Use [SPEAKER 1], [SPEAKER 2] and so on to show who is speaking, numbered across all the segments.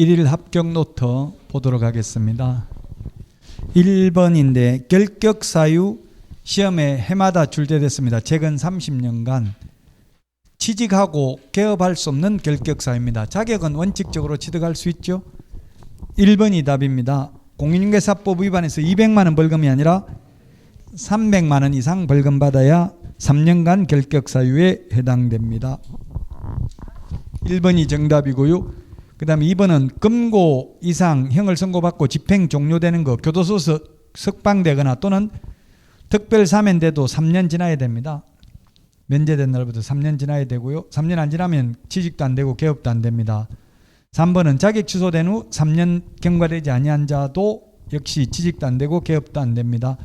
[SPEAKER 1] 1일 합격 노트 보도록 하겠습니다. 1번인데 결격 사유 시험에 해마다 출제됐습니다. 최근 30년간 취직하고 개업할 수 없는 결격 사유입니다. 자격은 원칙적으로 취득할 수 있죠. 1번이 답입니다. 공인중개사법 위반해서 200만 원 벌금이 아니라 300만 원 이상 벌금 받아야 3년간 결격 사유에 해당됩니다. 1번이 정답이고요. 그 다음에 2번은 금고 이상 형을 선고받고 집행 종료되는 거, 교도소에서 석방되거나 또는 특별 사면돼도 3년 지나야 됩니다. 면제된 날부터 3년 지나야 되고요. 3년 안 지나면 취직도 안 되고 개업도 안 됩니다. 3번은 자격 취소된 후 3년 경과되지 아니한 자도 역시 취직도 안 되고 개업도 안 됩니다.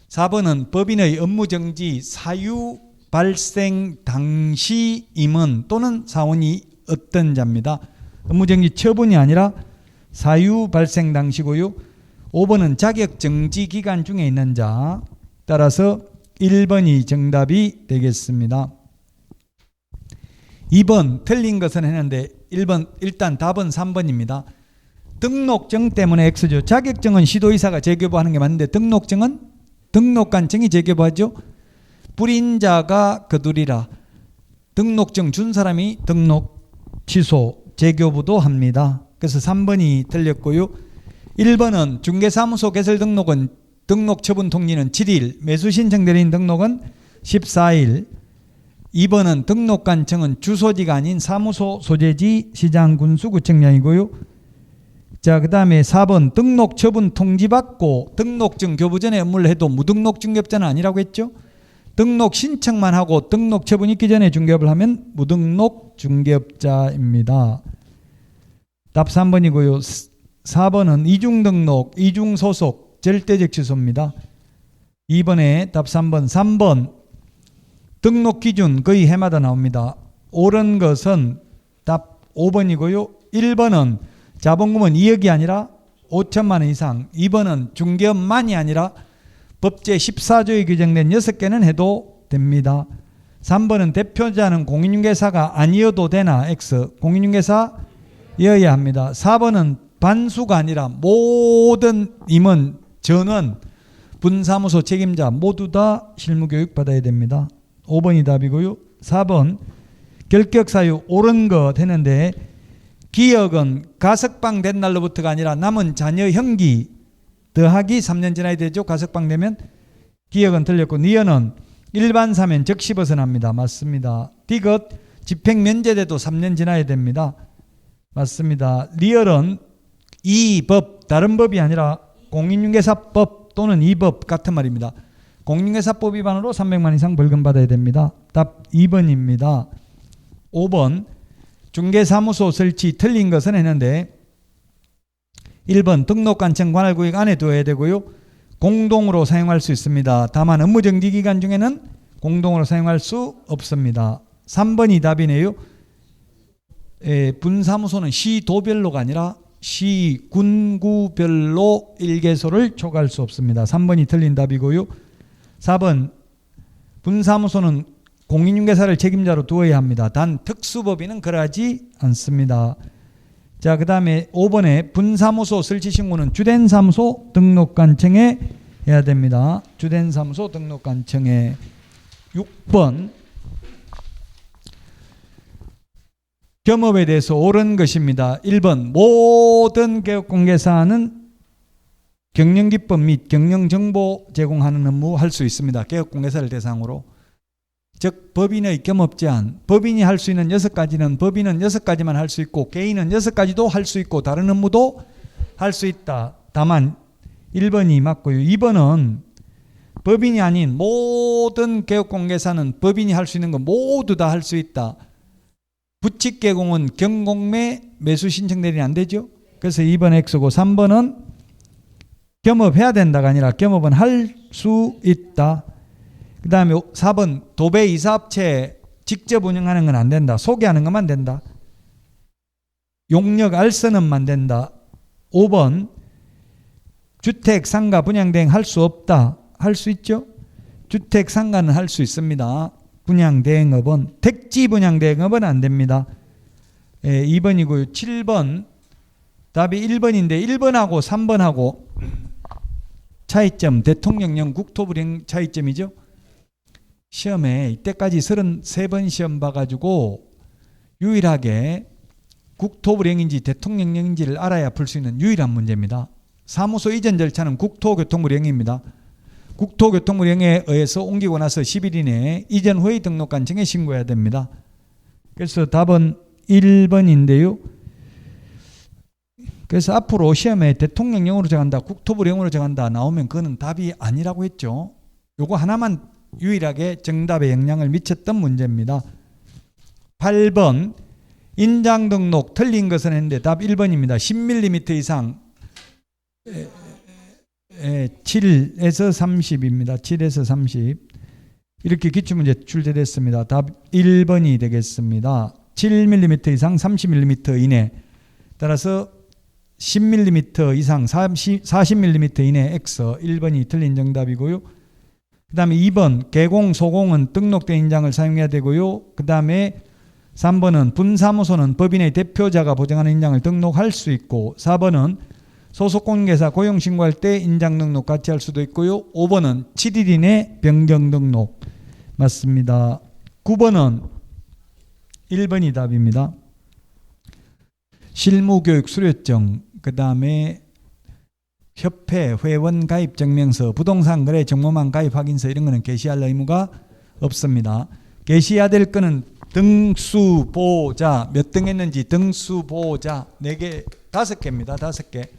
[SPEAKER 1] 4번은 법인의 업무정지 사유 발생 당시 임원 또는 사원이 어떤 자입니다. 업무정지 처분이 아니라 사유 발생 당시고요. 5번은 자격정지 기간 중에 있는 자. 따라서 1번이 정답이 되겠습니다. 2번 틀린 것은 했는데 1번 일단 답은 3번입니다. 등록증 때문에 X죠. 자격증은 시도의사가 재교부하는 게 맞는데 등록증은 등록관청이 재교부하죠. 불인자가 거두리라. 등록증 준 사람이 등록 취소 재교부도 합니다. 그래서 3번이 틀렸고요. 1번은 중개사무소 개설 등록은 등록 처분 통지는 7일, 매수 신청 대리인 등록은 14일. 2번은 등록관청은 주소지가 아닌 사무소 소재지 시장 군수 구청장이고요. 자, 그 다음에 4번 등록 처분 통지받고 등록증 교부 전에 업무를 해도 무등록 중개업자는 아니라고 했죠. 등록 신청만 하고 등록 처분 있기 전에 중개업을 하면 무등록 중개업자입니다. 답 3번이고요. 4번은 이중등록, 이중소속, 절대적 취소입니다. 2번에 답 3번. 3번 등록 기준 거의 해마다 나옵니다. 옳은 것은 답 5번이고요. 1번은 자본금은 2억이 아니라 5천만 원 이상. 2번은 중개업만이 아니라 법제 14조에 규정된 6개는 해도 됩니다. 3번은 대표자는 공인중개사가 아니어도 되나 X. 공인중개사여야 합니다. 4번은 반수가 아니라 모든 임원, 전원, 분사무소 책임자 모두 다 실무교육 받아야 됩니다. 5번이 답이고요. 4번 결격사유 옳은 것 했는데 기억은 가석방 된 날로부터가 아니라 남은 자녀 형기 더하기 3년 지나야 되죠. 가석방 되면. 기억은 틀렸고 니은은 일반 사면 즉시 벗어납니다. 맞습니다. 디귿 집행 면제돼도 3년 지나야 됩니다. 맞습니다. 리얼은 이 법, 다른 법이 아니라 공인중개사법 또는 이 법 같은 말입니다. 공인중개사법 위반으로 300만 이상 벌금 받아야 됩니다. 답 2번입니다. 5번 중개사무소 설치 틀린 것은 했는데 1번 등록관청 관할구역 안에 두어야 되고요. 공동으로 사용할 수 있습니다. 다만 업무정지 기간 중에는 공동으로 사용할 수 없습니다. 3번이 답이네요. 분사무소는 시도별로가 아니라 시군구별로 일개소를 초과할 수 없습니다. 3번이 틀린 답이고요. 4번 분사무소는 공인중개사를 책임자로 두어야 합니다. 단 특수법인은 그러하지 않습니다. 자, 그 다음에 5번에 분사무소 설치 신고는 주된 사무소 등록관청에 해야 됩니다. 주된 사무소 등록관청에. 6번 겸업에 대해서 옳은 것입니다. 1번 모든 개업공개사는 경영기법 및 경영정보 제공하는 업무 할 수 있습니다. 개업공개사를 대상으로. 즉 법인의 겸업 제한, 법인이 할 수 있는 6가지는 법인은 6가지만 할 수 있고 개인은 6가지도 할 수 있고 다른 업무도 할 수 있다. 다만 1번이 맞고요. 2번은 법인이 아닌 모든 개업공개사는 법인이 할 수 있는 거 모두 다 할 수 있다. 부칙개공은 경공매 매수 신청 대리는 안 되죠. 그래서 2번 X고 3번은 겸업해야 된다가 아니라 겸업은 할 수 있다. 그 다음에 4번 도배 이사업체 직접 운영하는 건 안 된다. 소개하는 것만 된다. 용역 알선업만 된다. 5번 주택 상가 분양 대행 할 수 없다. 할 수 있죠. 주택 상가는 할 수 있습니다. 분양 대행업은 택지 분양 대행업은 안 됩니다. 2번이고요. 7번 답이 1번인데 1번하고 3번하고 차이점, 대통령령 국토부령 차이점이죠. 시험에 이때까지 33번 시험 봐가지고 유일하게 국토부령인지 대통령령인지를 알아야 풀 수 있는 유일한 문제입니다. 사무소 이전 절차는 국토교통부령입니다. 국토교통부령에 의해서 옮기고 나서 10일 이내에 이전 후의 등록관청에 신고해야 됩니다. 그래서 답은 1번인데요. 그래서 앞으로 시험에 대통령령으로 정한다, 국토부령으로 정한다 나오면 그거는 답이 아니라고 했죠. 요거 하나만 유일하게 정답에 영향을 미쳤던 문제입니다. 8번 인장 등록 틀린 것은 했는데 답 1번입니다. 10mm 이상 7에서 30입니다. 7에서 30 이렇게 기출문제 출제됐습니다. 답 1번이 되겠습니다. 7mm 이상 30mm 이내 따라서 10mm 이상 40mm 이내 X 1번이 틀린 정답이고요. 그 다음에 2번 개공, 소공은 등록된 인장을 사용해야 되고요. 그 다음에 3번은 분사무소는 법인의 대표자가 보장하는 인장을 등록할 수 있고 4번은 소속공인회사 고용신고할 때 인장 등록 같이 할 수도 있고요. 5번은 7일 이내 변경 등록 맞습니다. 9번은 1번이 답입니다. 실무교육 수료증, 그 다음에 협회 회원 가입 증명서, 부동산 거래 정모만 가입 확인서 이런 거는 게시할 의무가 없습니다. 게시해야 될 거는 등수보호자, 몇 등 했는지 등수보호자 4개, 5개입니다. 5개.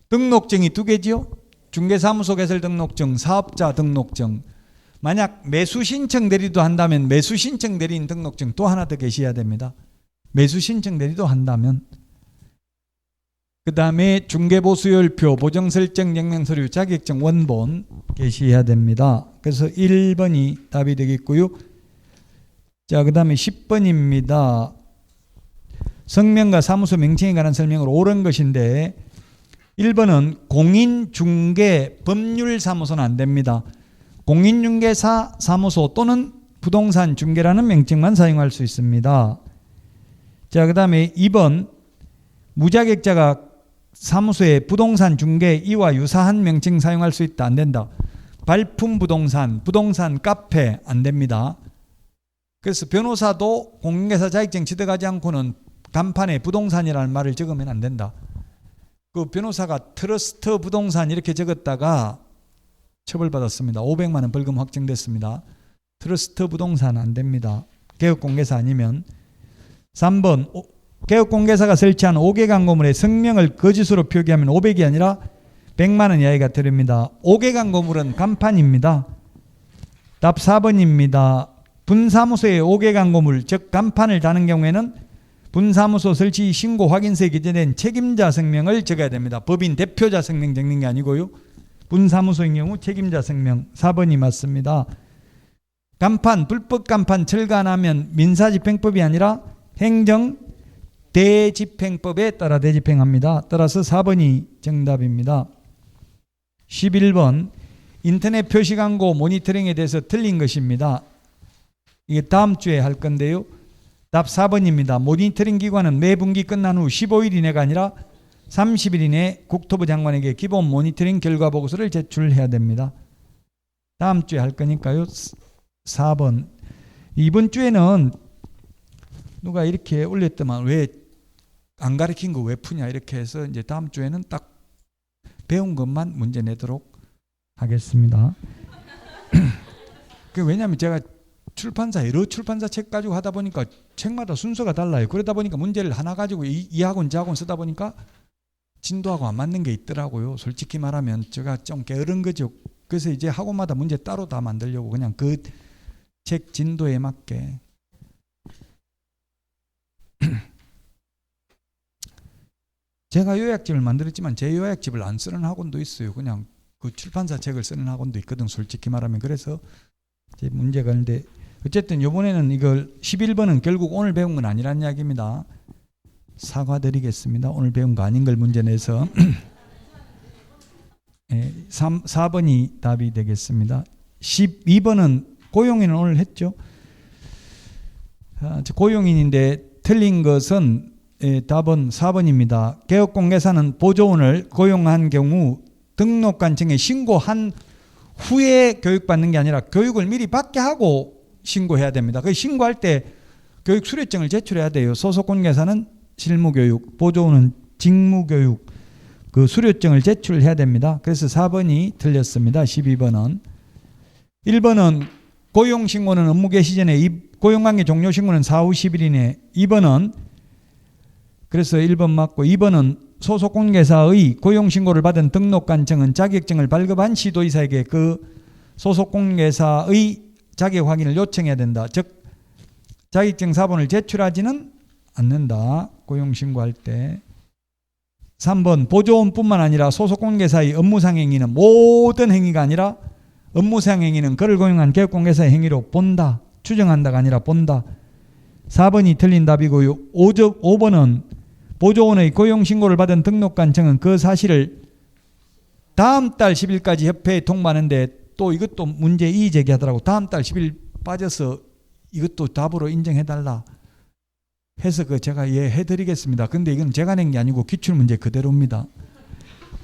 [SPEAKER 1] 등록증이 2개지요. 중개사무소 개설 등록증, 사업자 등록증. 만약 매수 신청 대리도 한다면 매수 신청 대리인 등록증 또 하나 더 게시해야 됩니다. 매수 신청 대리도 한다면. 그 다음에 중개보수열표, 보정설정 증명서류, 자격증 원본 게시해야 됩니다. 그래서 1번이 답이 되겠고요. 자, 그 다음에 10번입니다. 성명과 사무소 명칭에 관한 설명을 옳은 것인데 1번은 공인중개 법률사무소는 안 됩니다. 공인중개사 사무소 또는 부동산 중개라는 명칭만 사용할 수 있습니다. 자, 그 다음에 2번 무자격자가 사무소에 부동산 중개 이와 유사한 명칭 사용할 수 있다. 안 된다. 발품 부동산, 부동산 카페 안 됩니다. 그래서 변호사도 공인중개사 자격증 취득하지 않고는 간판에 부동산이라는 말을 적으면 안 된다. 그 변호사가 트러스트 부동산 이렇게 적었다가 처벌받았습니다. 500만 원 벌금 확정됐습니다. 트러스트 부동산 안 됩니다. 개업공개사 아니면. 3번 개업공개사가 설치한 5개 광고물의 성명을 거짓으로 표기하면 500이 아니라 100만 원 이하가 됩니다. 5개 광고물은 간판입니다. 답 4번입니다. 분사무소에 5개 광고물 즉 간판을 다는 경우에는 분사무소 설치 신고 확인서에 기재된 책임자 성명을 적어야 됩니다. 법인 대표자 성명 적는 게 아니고요. 분사무소인 경우 책임자 성명 4번이 맞습니다. 간판, 불법 간판 철거하면 민사집행법이 아니라 행정 대집행법에 따라 대집행합니다. 따라서 4번이 정답입니다. 11번 인터넷 표시 광고 모니터링에 대해서 틀린 것입니다. 이게 다음 주에 할 건데요. 답 4번입니다. 모니터링 기관은 매 분기 끝난 후 15일 이내가 아니라 30일 이내에 국토부 장관에게 기본 모니터링 결과 보고서를 제출해야 됩니다. 다음 주에 할 거니까요. 4번. 이번 주에는 누가 이렇게 올렸더만 왜 안 가르친 거 왜 푸냐 이렇게 해서 이제 다음 주에는 딱 배운 것만 문제 내도록 하겠습니다. 왜냐하면 제가 출판사 여러 출판사 책 가지고 하다 보니까 책마다 순서가 달라요. 그러다 보니까 문제를 하나 가지고 이 학원 저 학원 쓰다 보니까 진도하고 안 맞는 게 있더라고요. 솔직히 말하면 제가 좀 게으른 거죠. 그래서 이제 학원마다 문제 따로 다 만들려고 그냥 그 책 진도에 맞게. 제가 요약집을 만들었지만 제 요약집을 안 쓰는 학원도 있어요. 그냥 그 출판사 책을 쓰는 학원도 있거든. 솔직히 말하면. 그래서 제 문제가 있는데 어쨌든 이번에는 이걸 11번은 결국 오늘 배운 건 아니란 이야기입니다. 사과드리겠습니다. 오늘 배운 거 아닌 걸 문제 내서 4번이 답이 되겠습니다. 12번은 고용인은 오늘 했죠. 고용인인데 틀린 것은 답은 4번입니다. 개업공개사는 보조원을 고용한 경우 등록관청에 신고한 후에 교육받는 게 아니라 교육을 미리 받게 하고 신고해야 됩니다. 그 신고할 때 교육 수료증을 제출해야 돼요. 소속공개사는 실무교육, 보조원은 직무교육, 그 수료증을 제출해야 됩니다. 그래서 4번이 틀렸습니다. 12번은. 1번은 고용신고는 업무 개시 전에, 고용관계 종료신고는 4후 10일 이내. 2번은 그래서 1번 맞고, 2번은 소속공개사의 고용신고를 받은 등록관청은 자격증을 발급한 시도의사에게 그 소속공개사의 자격 확인을 요청해야 된다. 즉 자격증 사본을 제출하지는 않는다. 고용신고할 때. 3번 보조원뿐만 아니라 소속공개사의 업무상 행위는 모든 행위가 아니라 업무상 행위는 그를 고용한 개업공개사의 행위로 본다. 추정한다가 아니라 본다. 4번이 틀린 답이고요. 5번은 보조원의 고용신고를 받은 등록관청은 그 사실을 다음 달 10일까지 협회에 통보하는데 또 이것도 문제 이의 제기하더라고. 다음 달 10일 빠져서 이것도 답으로 인정해달라 해서 그 제가 예 해드리겠습니다. 근데 이건 제가 낸 게 아니고 기출문제 그대로입니다.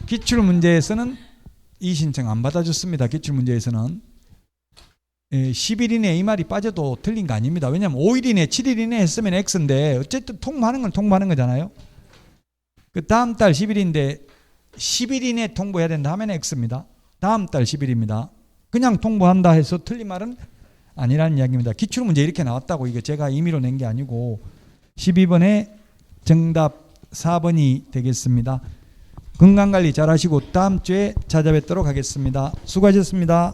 [SPEAKER 1] 기출문제에서는 이 신청 안 받아줬습니다. 기출문제에서는 10일 이내에 이 말이 빠져도 틀린 거 아닙니다. 왜냐하면 5일 이내 7일 이내 했으면 X인데 어쨌든 통보하는 건 통보하는 거잖아요. 그 다음 달 10일인데 10일 이내에 통보해야 된다 하면 X입니다. 다음 달 10일입니다. 그냥 통보한다 해서 틀린 말은 아니라는 이야기입니다. 기출문제 이렇게 나왔다고 이거 제가 임의로 낸 게 아니고 12번에 정답 4번이 되겠습니다. 건강관리 잘 하시고 다음 주에 찾아뵙도록 하겠습니다. 수고하셨습니다.